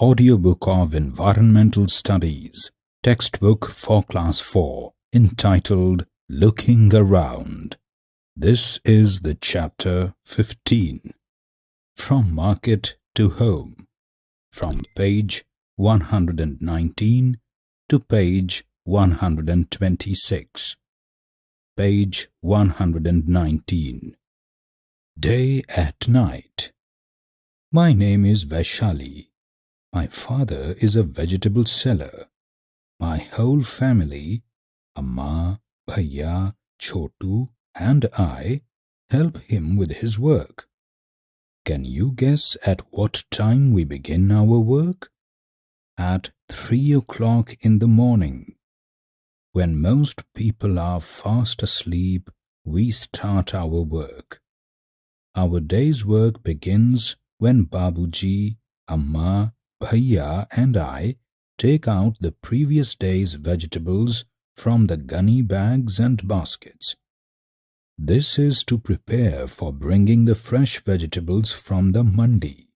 Audiobook of Environmental Studies, textbook for Class 4, entitled Looking Around. This is the chapter 15. From Market to Home, from page 119 to page 126. Page 119. Day at Night. My name is Vaishali. My father is a vegetable seller. My whole family, Amma, Bhaiya, Chotu and I, help him with his work. Can you guess at what time we begin our work? At 3 o'clock in the morning. When most people are fast asleep, we start our work. Our day's work begins when Babuji, Amma, Bhaiya and I take out the previous day's vegetables from the gunny bags and baskets. This is to prepare for bringing the fresh vegetables from the mandi.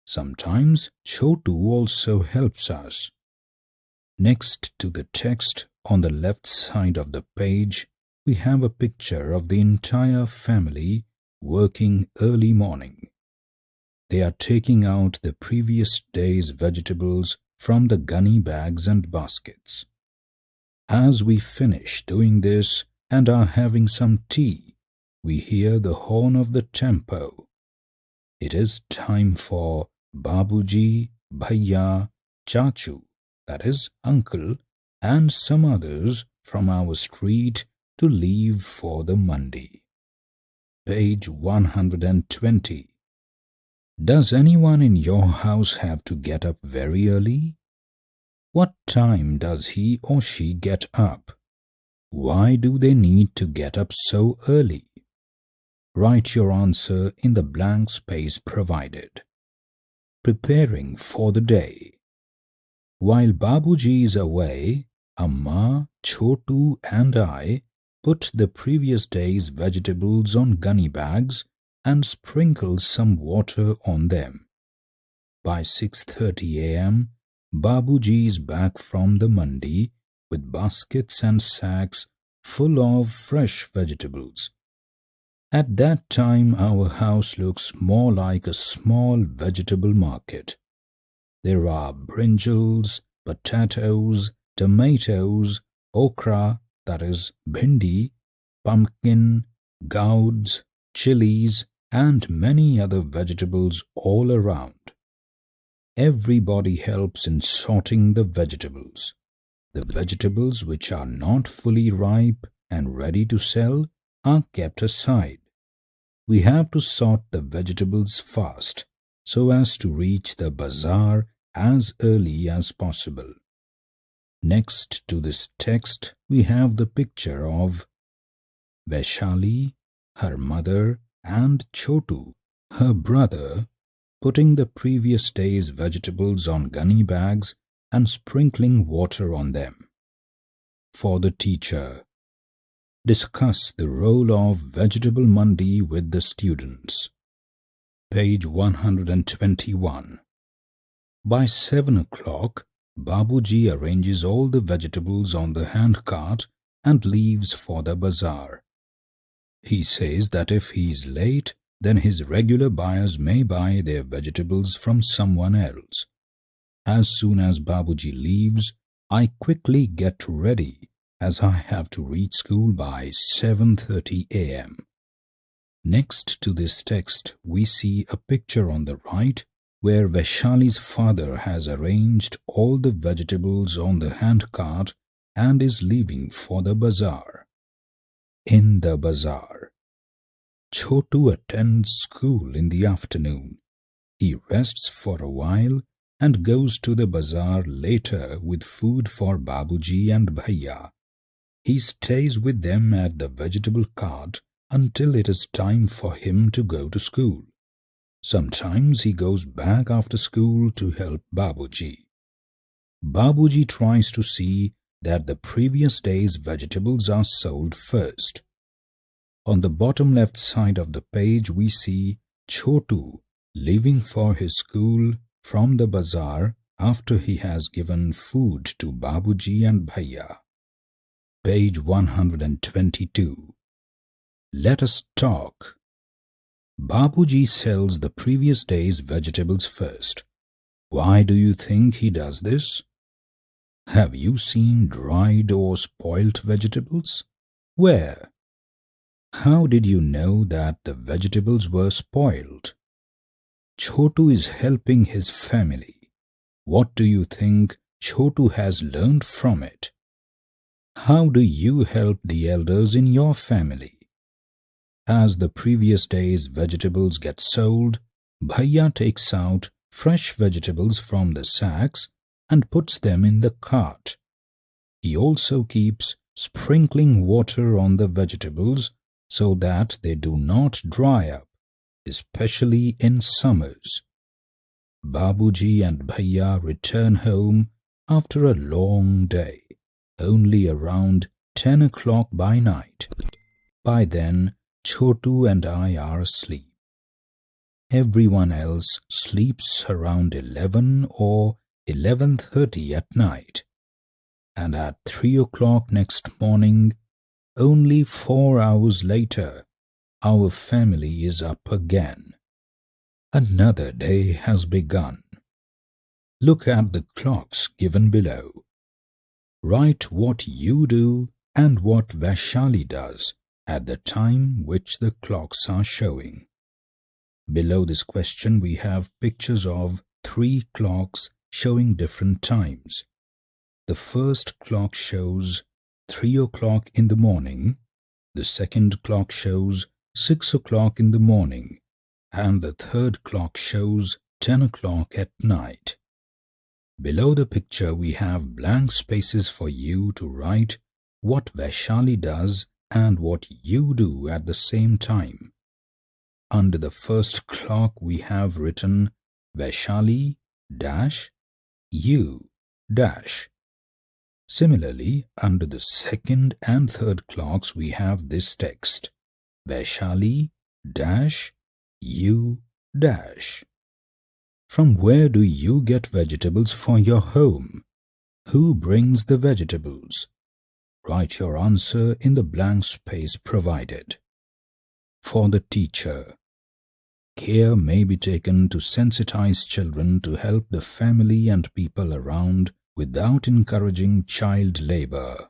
Sometimes Chotu also helps us. Next to the text on the left side of the page, we have a picture of the entire family working early morning. They are taking out the previous day's vegetables from the gunny bags and baskets. As we finish doing this and are having some tea, we hear the horn of the tempo. It is time for Babuji, Bhaiya, Chachu, that is uncle, and some others from our street to leave for the mandi. Page 120. Does anyone in your house have to get up very early? What time does he or she get up? Why do they need to get up so early? Write your answer in the blank space provided. Preparing for the day. While Babuji is away, Amma, Chotu and I put the previous day's vegetables on gunny bags and sprinkle some water on them. By 6:30 a.m., Babuji is back from the mandi with baskets and sacks full of fresh vegetables. At that time, our house looks more like a small vegetable market. There are brinjals, potatoes, tomatoes, okra, that is bhindi, pumpkin, gouds, chilies, and many other vegetables all around. Everybody helps in sorting the vegetables. The vegetables which are not fully ripe and ready to sell are kept aside. We have to sort the vegetables fast so as to reach the bazaar as early as possible. Next to this text, we have the picture of Vaishali, her mother, and Chotu, her brother, putting the previous day's vegetables on gunny bags and sprinkling water on them. For the teacher, discuss the role of vegetable mandi with the students. Page 121. By 7 o'clock, Babuji arranges all the vegetables on the handcart and leaves for the bazaar. He says that if he is late, then his regular buyers may buy their vegetables from someone else. As soon as Babuji leaves, I quickly get ready as I have to reach school by 7:30 a.m. Next to this text, we see a picture on the right where Vaishali's father has arranged all the vegetables on the handcart and is leaving for the bazaar. In the bazaar, Chotu attends school in the afternoon. He rests for a while and goes to the bazaar later with food for Babuji and Bhaiya. He stays with them at the vegetable cart until it is time for him to go to school. Sometimes he goes back after school to help Babuji. Babuji tries to see that the previous day's vegetables are sold first. On the bottom left side of the page, we see Chotu leaving for his school from the bazaar after he has given food to Babuji and Bhaiya. Page 122. Let us talk. Babuji sells the previous day's vegetables first. Why do you think he does this? Have you seen dried or spoilt vegetables? Where? How did you know that the vegetables were spoiled? Chotu is helping his family. What do you think Chotu has learned from it? How do you help the elders in your family? As the previous day's vegetables get sold, Bhaiya takes out fresh vegetables from the sacks and puts them in the cart. He also keeps sprinkling water on the vegetables so that they do not dry up, especially in summers. Babuji and Bhaiya return home after a long day, only around 10 o'clock by night. By then, Chotu and I are asleep. Everyone else sleeps around 11 or 11:30 at night. And at 3 o'clock next morning, only 4 hours later, our family is up again. Another day has begun. Look at the clocks given below. Write what you do and what Vaishali does at the time which the clocks are showing. Below this question we have pictures of 3 clocks showing different times. The first clock shows 3 o'clock in the morning, the second clock shows 6 o'clock in the morning, and the third clock shows 10 o'clock at night. Below the picture we have blank spaces for you to write what Vaishali does and what you do at the same time. Under the first clock we have written Vaishali dash you dash. Similarly, under the second and third clocks we have this text Vaishali dash you dash. From where do you get vegetables for your home? Who brings the vegetables? Write your answer in the blank space provided. For the teacher, care may be taken to sensitize children to help the family and people around without encouraging child labor.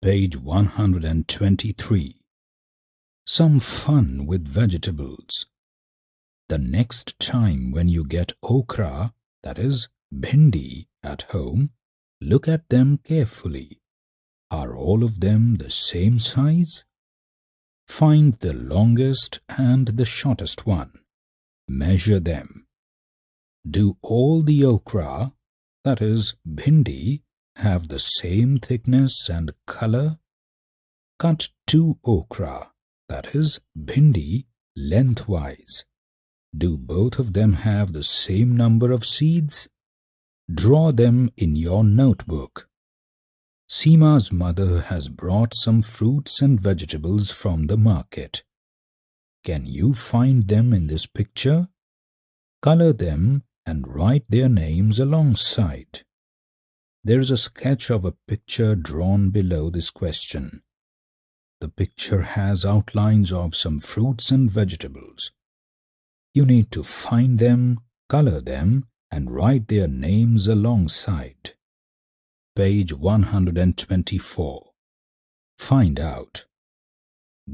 Page 123. Some fun with vegetables. The next time when you get okra, that is, bhindi, at home, look at them carefully. Are all of them the same size? Find the longest and the shortest one. Measure them. Do all the okra, that is, bhindi, have the same thickness and color? Cut 2 okra, that is, bhindi, lengthwise. Do both of them have the same number of seeds? Draw them in your notebook. Seema's mother has brought some fruits and vegetables from the market. Can you find them in this picture? Color them and write their names alongside. There is a sketch of a picture drawn below this question. The picture has outlines of some fruits and vegetables. You need to find them, color them, and write their names alongside. Page 124. Find out.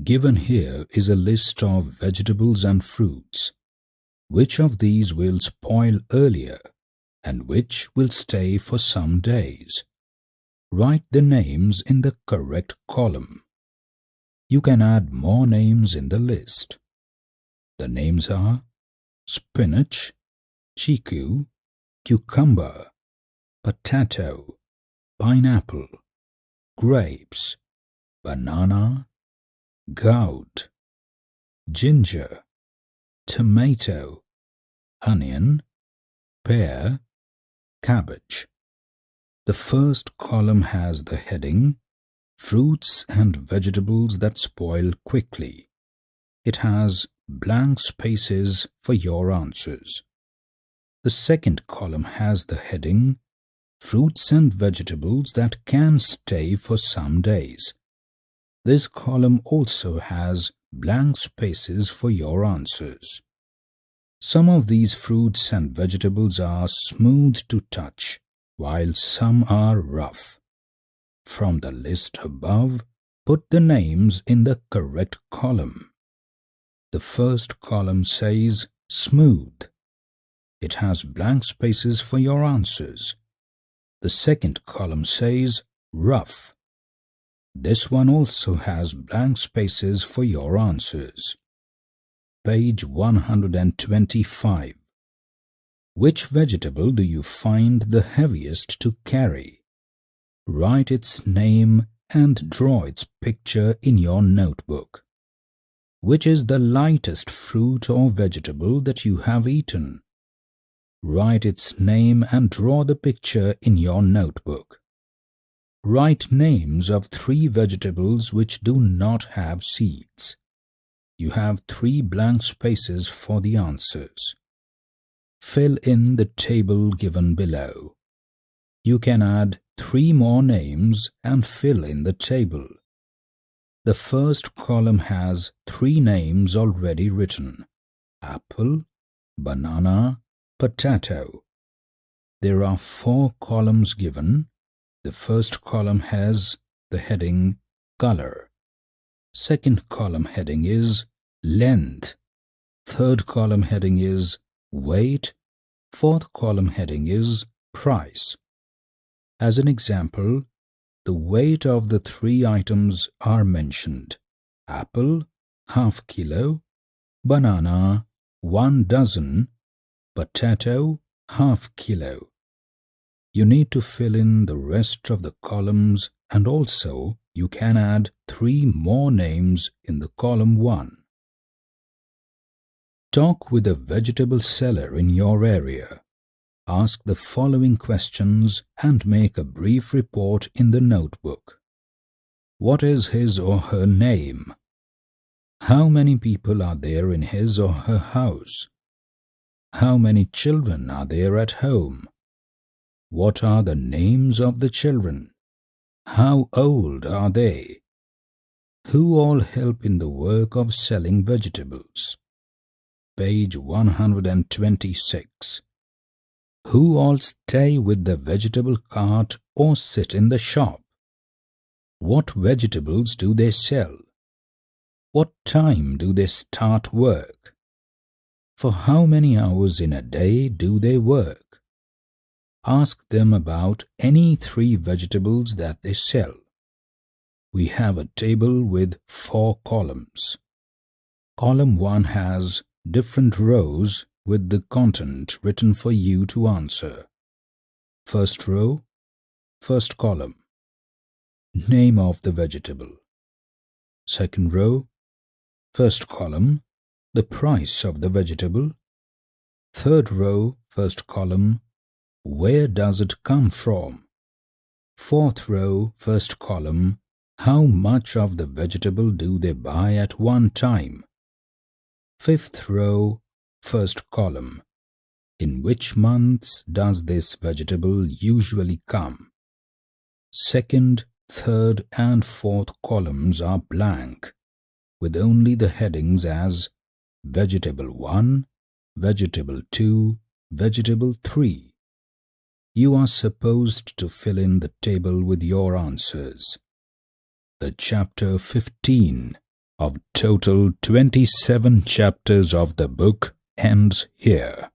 Given here is a list of vegetables and fruits. Which of these will spoil earlier and which will stay for some days? Write the names in the correct column. You can add more names in the list. The names are spinach, chiku, cucumber, potato, pineapple, grapes, banana, gourd, ginger, tomato, onion, pear, cabbage. The first column has the heading Fruits and Vegetables That Spoil Quickly. It has blank spaces for your answers. The second column has the heading Fruits and Vegetables that can stay for some days. This column also has blank spaces for your answers. Some of these fruits and vegetables are smooth to touch, while some are rough. From the list above, put the names in the correct column. The first column says smooth. It has blank spaces for your answers. The second column says rough. This one also has blank spaces for your answers. Page 125. Which vegetable do you find the heaviest to carry? Write its name and draw its picture in your notebook. Which is the lightest fruit or vegetable that you have eaten? Write its name and draw the picture in your notebook. Write names of 3 vegetables which do not have seeds. You have 3 blank spaces for the answers. Fill in the table given below. You can add 3 more names and fill in the table. The first column has 3 names already written: apple, banana, potato. There are 4 columns given. The first column has the heading color. Second column heading is length. Third column heading is weight. Fourth column heading is price. As an example, the weight of the 3 items are mentioned: apple, ½ kilo, banana, 1 dozen, potato, ½ kilo. You need to fill in the rest of the columns, and also you can add 3 more names in the column 1. Talk with a vegetable seller in your area. Ask the following questions and make a brief report in the notebook. What is his or her name? How many people are there in his or her house? How many children are there at home? What are the names of the children? How old are they? Who all help in the work of selling vegetables? Page 126. Who all stay with the vegetable cart or sit in the shop? What vegetables do they sell? What time do they start work? For how many hours in a day do they work? Ask them about any 3 vegetables that they sell. We have a table with 4 columns. Column 1 has different rows with the content written for you to answer. First row, first column, name of the vegetable. Second row, first column, the price of the vegetable. Third row, first column, where does it come from? Fourth row, first column, how much of the vegetable do they buy at one time? Fifth row, first column, in which months does this vegetable usually come? Second, third and fourth columns are blank, with only the headings as Vegetable 1, Vegetable 2, Vegetable 3. You are supposed to fill in the table with your answers. The chapter 15 of total 27 chapters of the book ends here.